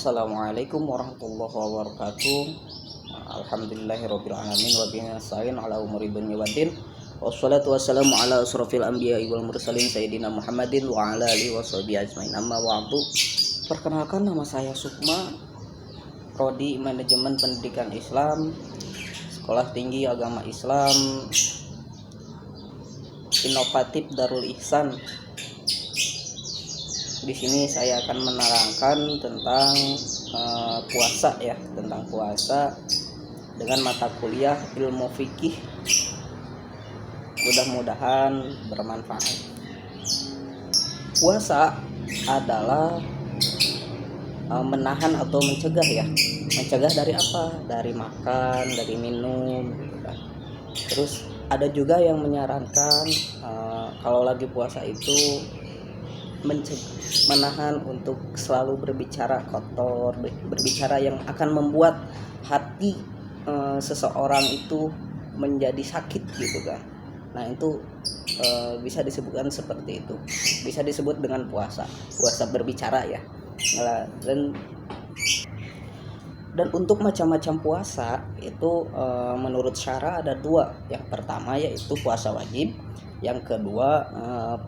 Assalamualaikum warahmatullahi wabarakatuh. Alhamdulillahirabbil alamin wa bihi nasta'in ala umuri dunya waddin. Wassalatu wassalamu ala asrofil anbiya'i wal mursalin sayyidina Muhammadin wa ala alihi washabihi ajmain. Amma ba'du. Perkenalkan, nama saya Sukma, prodi Manajemen Pendidikan Islam, Sekolah Tinggi Agama Islam Inovatif Darul Ihsan. Di sini saya akan menerangkan tentang puasa ya, tentang puasa dengan mata kuliah ilmu fikih. Mudah-mudahan bermanfaat. Puasa adalah menahan atau mencegah ya. Mencegah dari apa? Dari makan, dari minum gitu kan. Terus ada juga yang menyarankan kalau lagi puasa itu menahan untuk selalu berbicara kotor, berbicara yang akan membuat hati seseorang itu menjadi sakit gitu kan. Nah itu bisa disebutkan seperti itu, bisa disebut dengan puasa berbicara ya. Dan untuk macam-macam puasa itu menurut syara ada dua. Yang pertama yaitu puasa wajib, yang kedua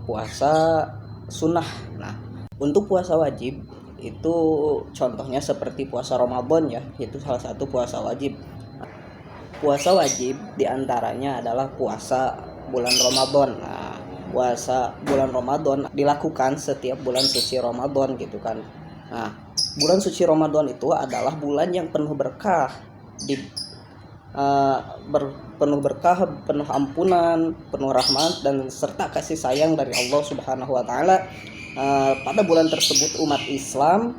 puasa sunnah. Nah, untuk puasa wajib itu contohnya seperti puasa Ramadan ya, itu salah satu puasa wajib. Puasa wajib diantaranya adalah puasa bulan Ramadan. Nah, puasa bulan Ramadan dilakukan setiap bulan suci Ramadan gitu kan. Nah, bulan suci Ramadan itu adalah bulan yang penuh berkah, penuh berkah, penuh ampunan, penuh rahmat dan serta kasih sayang dari Allah Subhanahu wa taala. Pada bulan tersebut umat Islam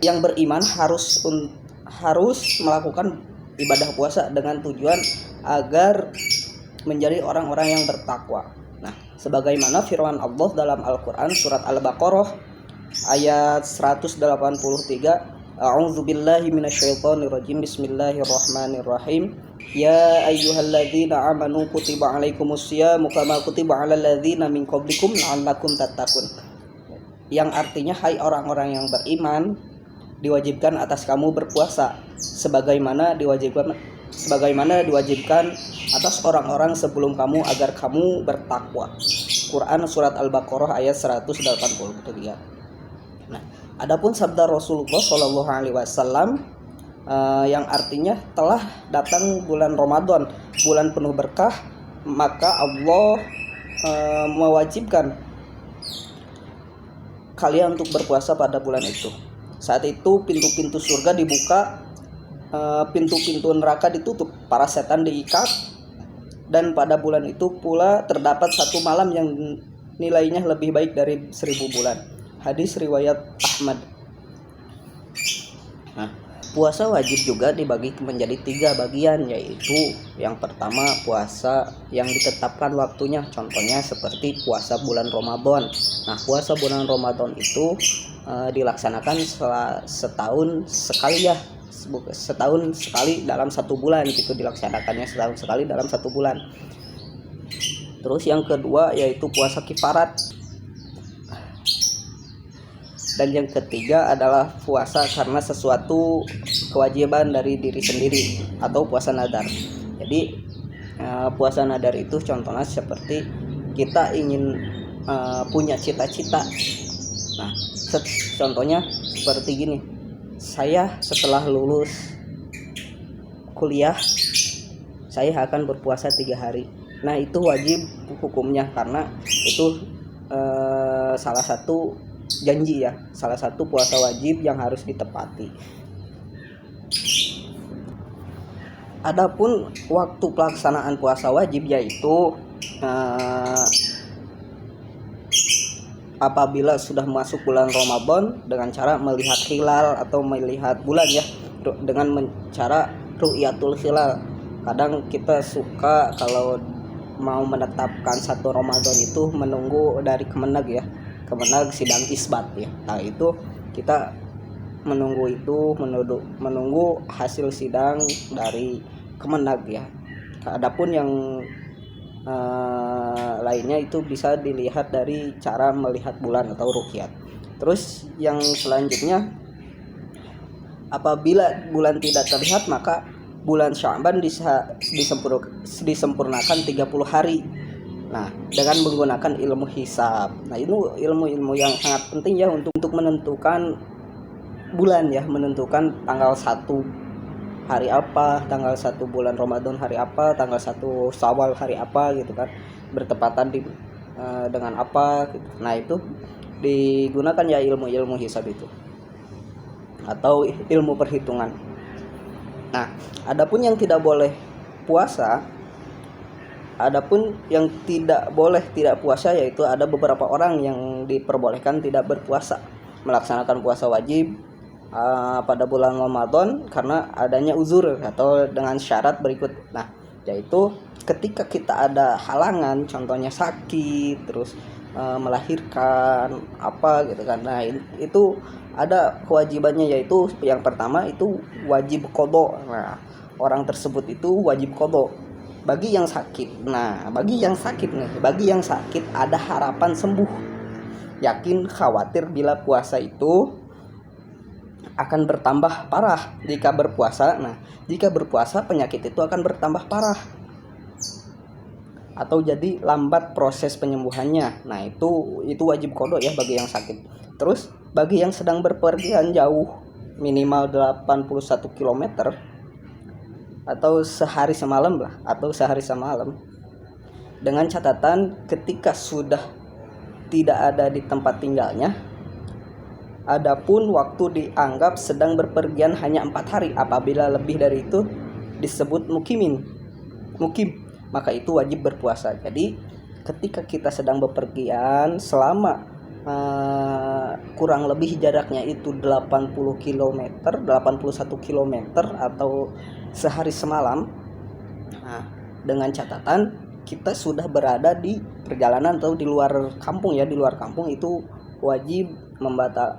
yang beriman harus melakukan ibadah puasa dengan tujuan agar menjadi orang-orang yang bertakwa. Nah, sebagaimana firman Allah dalam Al-Qur'an surat Al-Baqarah ayat 183, A'udzubillahi minasyaitonirrajim. Bismillahirrahmanirrahim. Ya ayyuhalladzina amanu kutiba alaikumusyamu kama kutiba alal ladzina min qablikum la'allakum tattaqun. Yang artinya, hai orang-orang yang beriman, diwajibkan atas kamu berpuasa sebagaimana diwajibkan atas orang-orang sebelum kamu agar kamu bertakwa. Quran surat Al-Baqarah ayat 183. Nah, adapun sabda Rasulullah Shallallahu Alaihi Wasallam yang artinya telah datang bulan Ramadan, bulan penuh berkah, maka Allah mewajibkan kalian untuk berpuasa pada bulan itu. Saat itu pintu-pintu surga dibuka, pintu-pintu neraka ditutup, para setan diikat, dan pada bulan itu pula terdapat satu malam yang nilainya lebih baik dari 1000 bulan. Hadis riwayat Ahmad. Nah, puasa wajib juga dibagi menjadi 3 bagian, yaitu yang pertama puasa yang ditetapkan waktunya, contohnya seperti puasa bulan Ramadan. Nah, puasa bulan Ramadan itu dilaksanakan setahun sekali ya, setahun sekali dalam 1 bulan gitu, dilaksanakannya setahun sekali dalam 1 bulan. Terus yang kedua yaitu puasa kifarat. Dan yang ketiga adalah puasa karena sesuatu kewajiban dari diri sendiri atau puasa nadar. Jadi puasa nadar itu contohnya seperti kita ingin punya cita-cita. Nah, contohnya seperti gini. Saya setelah lulus kuliah saya akan berpuasa 3 hari. Nah, itu wajib hukumnya karena itu salah satu janji ya, salah satu puasa wajib yang harus ditepati. Adapun waktu pelaksanaan puasa wajib yaitu apabila sudah masuk bulan Ramadan dengan cara melihat hilal atau melihat bulan ya, dengan cara ru'yatul hilal. Kadang kita suka kalau mau menetapkan 1 Ramadan itu menunggu dari Kemenag ya, Kemenag sidang isbat ya. Nah, itu kita menunggu hasil sidang dari Kemenag ya. Adapun yang lainnya itu bisa dilihat dari cara melihat bulan atau ruqyat. Terus yang selanjutnya apabila bulan tidak terlihat, maka bulan Sya'ban disempurnakan 30 hari. Nah, dengan menggunakan ilmu hisab. Nah, itu ilmu-ilmu yang sangat penting ya untuk menentukan bulan ya, menentukan tanggal 1 hari apa, tanggal 1 bulan Ramadan hari apa, tanggal 1 Syawal hari apa gitu kan. Bertepatan dengan apa gitu. Nah, itu digunakan ya ilmu-ilmu hisab itu atau ilmu perhitungan. Nah, adapun yang tidak boleh puasa, adapun yang tidak boleh tidak puasa, yaitu ada beberapa orang yang diperbolehkan tidak berpuasa, melaksanakan puasa wajib pada bulan Ramadan karena adanya uzur atau dengan syarat berikut. Nah, yaitu ketika kita ada halangan, contohnya sakit, terus melahirkan apa gitu kan. Nah, itu ada kewajibannya, yaitu yang pertama itu wajib qadha. Nah, orang tersebut itu wajib qadha bagi yang sakit. Nah, bagi yang sakit ada harapan sembuh. Yakin khawatir bila puasa itu akan bertambah parah jika berpuasa. Nah, jika berpuasa penyakit itu akan bertambah parah atau jadi lambat proses penyembuhannya. Nah, itu wajib qadha ya bagi yang sakit. Terus bagi yang sedang berpergian jauh minimal 81 km atau sehari semalam dengan catatan ketika sudah tidak ada di tempat tinggalnya, adapun waktu dianggap sedang berpergian hanya 4 hari. Apabila lebih dari itu disebut mukim, maka itu wajib berpuasa. Jadi ketika kita sedang bepergian selama kurang lebih jaraknya itu 81 km atau sehari semalam, nah, dengan catatan kita sudah berada di perjalanan atau di luar kampung ya, di luar kampung, itu wajib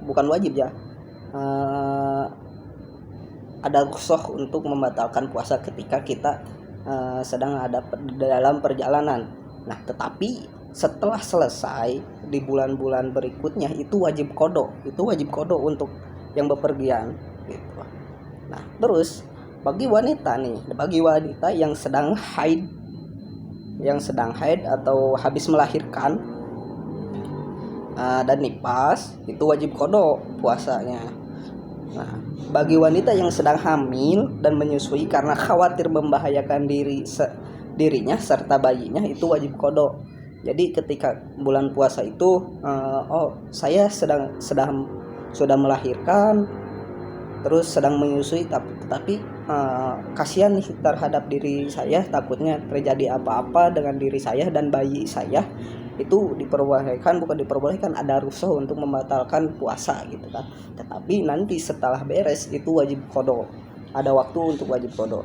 bukan wajib ya, ada rukhsah untuk membatalkan puasa ketika kita sedang ada dalam perjalanan. Nah, tetapi setelah selesai di bulan-bulan berikutnya itu wajib qadha untuk yang bepergian gitu. Nah, terus bagi wanita yang sedang haid atau habis melahirkan dan nifas, itu wajib qadha puasanya. Nah, bagi wanita yang sedang hamil dan menyusui karena khawatir membahayakan dirinya serta bayinya, itu wajib qadha. Jadi ketika bulan puasa itu saya sudah melahirkan terus sedang menyusui, tapi kasihan nih terhadap diri saya, takutnya terjadi apa-apa dengan diri saya dan bayi saya, itu ada rukhsah untuk membatalkan puasa gitu kan. Tetapi nanti setelah beres itu wajib qadha, ada waktu untuk wajib qadha.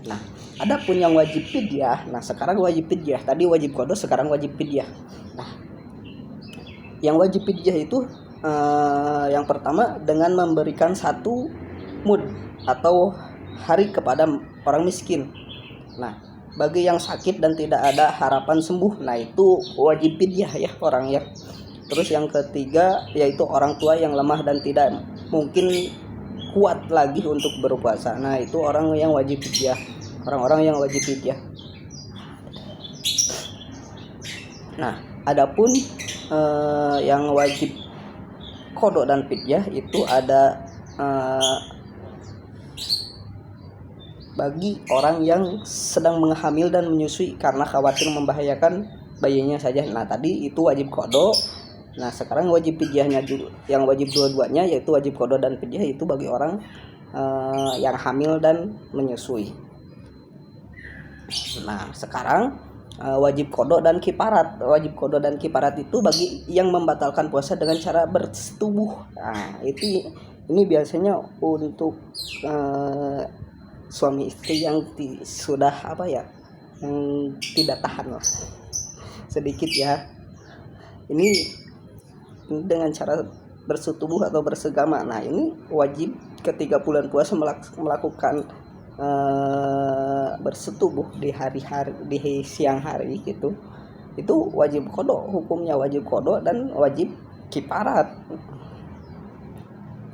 Nah, adapun yang wajib fidyah, sekarang wajib fidyah, tadi wajib qadha, sekarang wajib fidyah. Nah, yang wajib fidyah itu yang pertama dengan memberikan 1 mud atau hari kepada orang miskin. Nah, bagi yang sakit dan tidak ada harapan sembuh, nah itu wajib fidyah ya orang ya. Terus yang ketiga yaitu orang tua yang lemah dan tidak mungkin kuat lagi untuk berpuasa. Nah, itu orang yang wajib fidyah. Orang-orang yang wajib fidyah. Nah, adapun yang wajib qadha dan fidyah itu ada bagi orang yang sedang menghamil dan menyusui karena khawatir membahayakan bayinya saja. Nah, tadi itu wajib qadha. Nah, sekarang wajib fidyahnya dulu. Yang wajib dua-duanya yaitu wajib qadha dan fidyah itu bagi orang yang hamil dan menyusui. Nah, sekarang wajib qadha dan kifarat. Wajib qadha dan kifarat itu bagi yang membatalkan puasa dengan cara bersetubuh. Nah, ini biasanya untuk suami istri yang sudah yang tidak tahan lah sedikit ya. Ini dengan cara bersetubuh atau bersegama. Nah, ini wajib ketika bulan puasa melakukan bersetubuh di siang hari gitu. Itu wajib qadha, hukumnya wajib qadha dan wajib kifarat.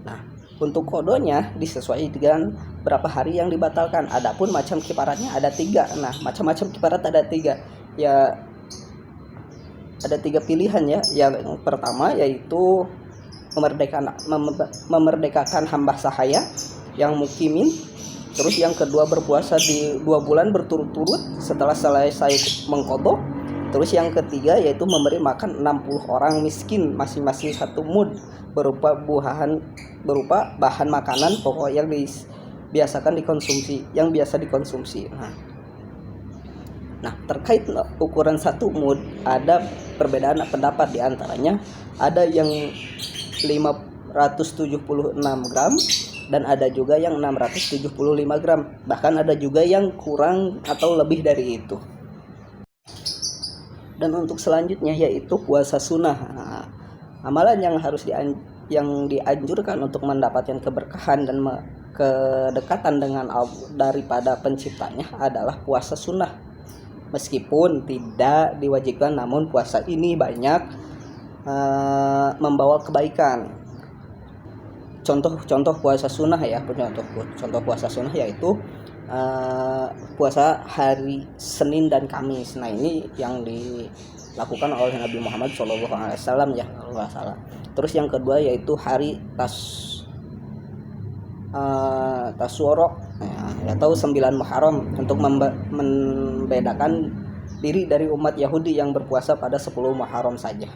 Nah, Untuk kodonya disesuaikan dengan berapa hari yang dibatalkan. Adapun macam kifaratnya ada 3. Nah, macam-macam kifarat ada 3. Ya, ada 3 pilihan ya. Yang pertama yaitu memerdekakan hamba sahaya yang mukimin. Terus yang kedua berpuasa di 2 bulan berturut-turut setelah selesai mengkodok. Terus yang ketiga yaitu memberi makan 60 orang miskin masing-masing 1 mud berupa bahan makanan pokok yang biasa dikonsumsi. Nah, terkait ukuran 1 mud ada perbedaan pendapat, di antaranya ada yang 576 gram dan ada juga yang 675 gram. Bahkan ada juga yang kurang atau lebih dari itu. Dan untuk selanjutnya yaitu puasa sunnah. Nah, amalan yang dianjurkan untuk mendapatkan keberkahan dan kedekatan dengan Allah daripada penciptanya adalah puasa sunnah. Meskipun tidak diwajibkan, namun puasa ini banyak membawa kebaikan. Contoh puasa sunnah ya, contoh puasa sunnah yaitu puasa hari Senin dan Kamis. Nah, ini yang dilakukan oleh Nabi Muhammad SAW ya, kalau nggak salah. Terus yang kedua yaitu hari Tasyuruk atau 9 Muharram untuk membedakan diri dari umat Yahudi yang berpuasa pada 10 Muharram saja.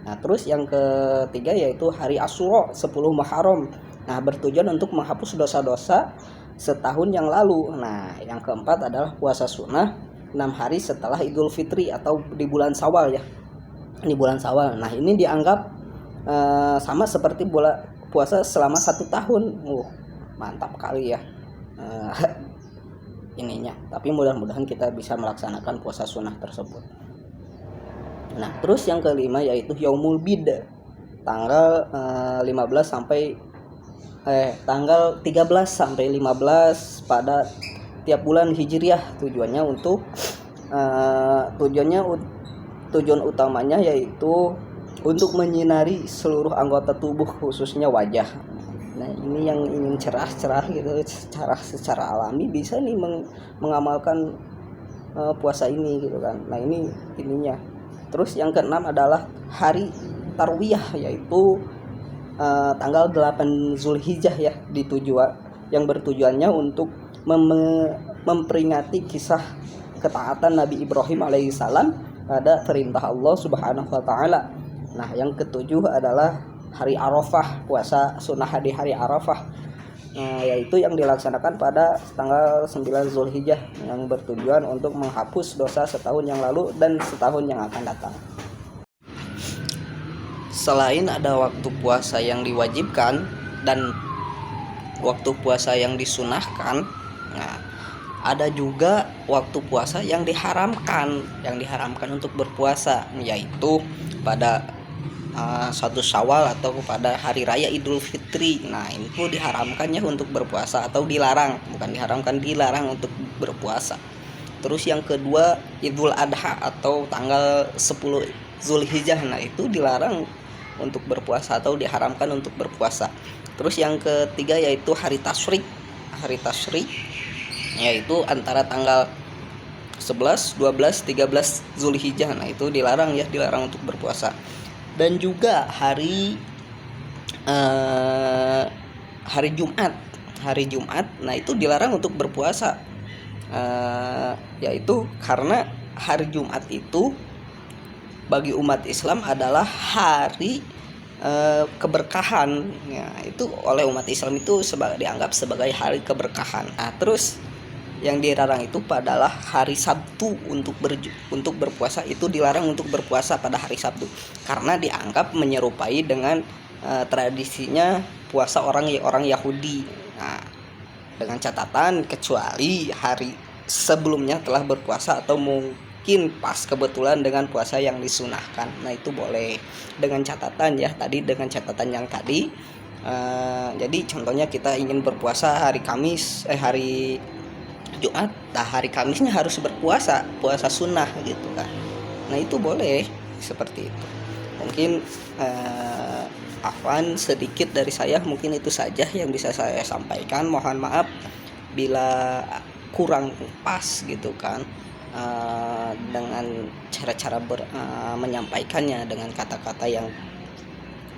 Nah, terus yang ketiga yaitu hari Asyura 10 Muharram. Nah, bertujuan untuk menghapus dosa-dosa setahun yang lalu. Nah, yang keempat adalah puasa sunnah 6 hari setelah Idul Fitri atau di bulan Syawal ya. Di bulan Syawal. Nah, ini dianggap sama seperti puasa selama 1 tahun. Mantap kali ya ininya. Tapi mudah-mudahan kita bisa melaksanakan puasa sunnah tersebut. Nah, terus yang kelima yaitu Yaumul Bid, tanggal 13 sampai 15 pada tiap bulan Hijriah. Tujuan utamanya yaitu untuk menyinari seluruh anggota tubuh khususnya wajah. Nah, ini yang ingin cerah gitu secara alami bisa nih mengamalkan puasa ini gitu kan. Nah, ini ininya. Terus yang keenam adalah hari Tarwiyah yaitu tanggal 8 Zulhijjah ya, yang bertujuannya untuk memperingati kisah ketaatan Nabi Ibrahim alaihissalam pada perintah Allah Subhanahu wa taala. Nah, yang ketujuh adalah hari Arafah, puasa sunnah di hari Arafah, yaitu yang dilaksanakan pada tanggal 9 Zulhijjah yang bertujuan untuk menghapus dosa setahun yang lalu dan setahun yang akan datang. Selain ada waktu puasa yang diwajibkan dan waktu puasa yang disunahkan, nah, ada juga waktu puasa yang diharamkan untuk berpuasa, yaitu pada 1 Syawal atau pada hari raya Idul Fitri. Nah, ini pun diharamkan ya untuk berpuasa, atau dilarang untuk berpuasa. Terus yang kedua Idul Adha atau tanggal 10 Zulhijjah. Nah, itu dilarang untuk berpuasa atau diharamkan untuk berpuasa. Terus yang ketiga yaitu hari Tasyrik yaitu antara tanggal 11, 12, 13 Zulhijjah. Nah, itu dilarang untuk berpuasa. Dan juga hari Jumat, nah itu dilarang untuk berpuasa, yaitu karena hari Jumat itu bagi umat Islam adalah hari keberkahan. Ya, itu oleh umat Islam itu dianggap sebagai hari keberkahan. Nah, terus yang dilarang itu adalah hari Sabtu untuk berpuasa. Itu dilarang untuk berpuasa pada hari Sabtu karena dianggap menyerupai dengan tradisinya puasa orang Yahudi. Nah, dengan catatan kecuali hari sebelumnya telah berpuasa atau mungkin pas kebetulan dengan puasa yang disunahkan. Nah, itu boleh dengan catatan ya dengan catatan yang tadi. Jadi contohnya kita ingin berpuasa hari hari Jumat, nah hari Kamisnya harus puasa sunnah gitu kan. Nah, itu boleh seperti itu. Mungkin Afwan, sedikit dari saya, mungkin itu saja yang bisa saya sampaikan. Mohon maaf bila kurang pas gitu kan, dengan cara-cara menyampaikannya dengan kata-kata yang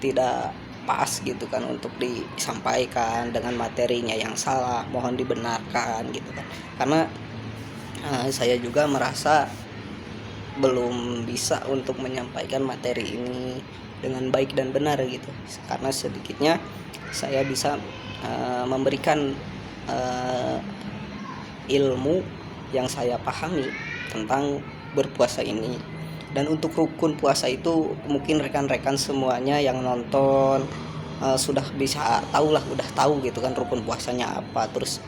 tidak pas gitu kan untuk disampaikan, dengan materinya yang salah mohon dibenarkan gitu kan. Karena saya juga merasa belum bisa untuk menyampaikan materi ini dengan baik dan benar gitu, karena sedikitnya saya bisa memberikan ilmu yang saya pahami tentang berpuasa ini. Dan untuk rukun puasa itu mungkin rekan-rekan semuanya yang nonton sudah bisa tahu lah, udah tahu gitu kan rukun puasanya apa, terus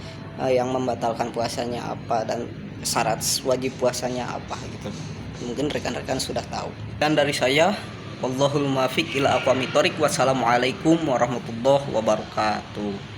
yang membatalkan puasanya apa, dan syarat wajib puasanya apa gitu. Mungkin rekan-rekan sudah tahu. Dan dari saya, wallahul muwaffiq ila aqwamit thoriq. Wassalamualaikum warahmatullahi wabarakatuh.